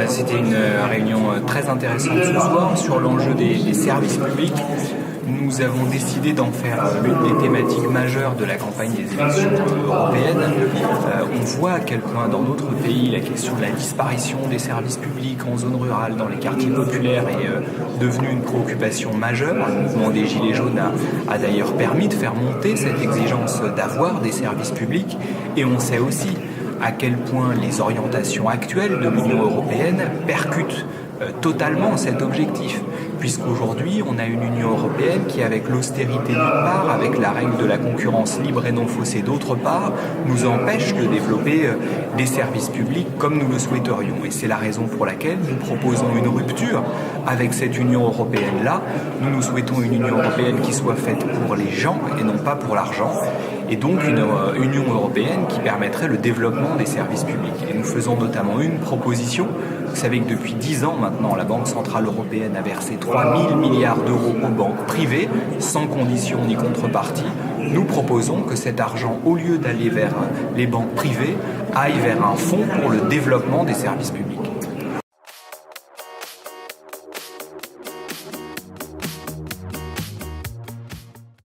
C'était une réunion très intéressante ce soir sur l'enjeu des services publics. Nous avons décidé d'en faire l'une des thématiques majeures de la campagne des élections européennes. On voit à quel point dans notre pays la question de la disparition des services publics en zone rurale, dans les quartiers populaires, est devenue une préoccupation majeure. Le mouvement des Gilets jaunes a d'ailleurs permis de faire monter cette exigence d'avoir des services publics. Et on sait aussi à quel point les orientations actuelles de l'Union européenne percutent totalement cet objectif, puisqu'aujourd'hui on a une Union européenne qui, avec l'austérité d'une part, avec la règle de la concurrence libre et non faussée d'autre part, nous empêche de développer des services publics comme nous le souhaiterions. Et c'est la raison pour laquelle nous proposons une rupture avec cette Union européenne-là. Nous souhaitons une Union européenne qui soit faite pour les gens et non pas pour l'argent, et donc une Union européenne qui permettrait le développement des services publics. Et nous faisons notamment une proposition. Vous savez que depuis 10 ans maintenant, la Banque Centrale Européenne a versé 3 000 milliards d'euros aux banques privées, sans condition ni contrepartie. Nous proposons que cet argent, au lieu d'aller vers les banques privées, aille vers un fonds pour le développement des services publics.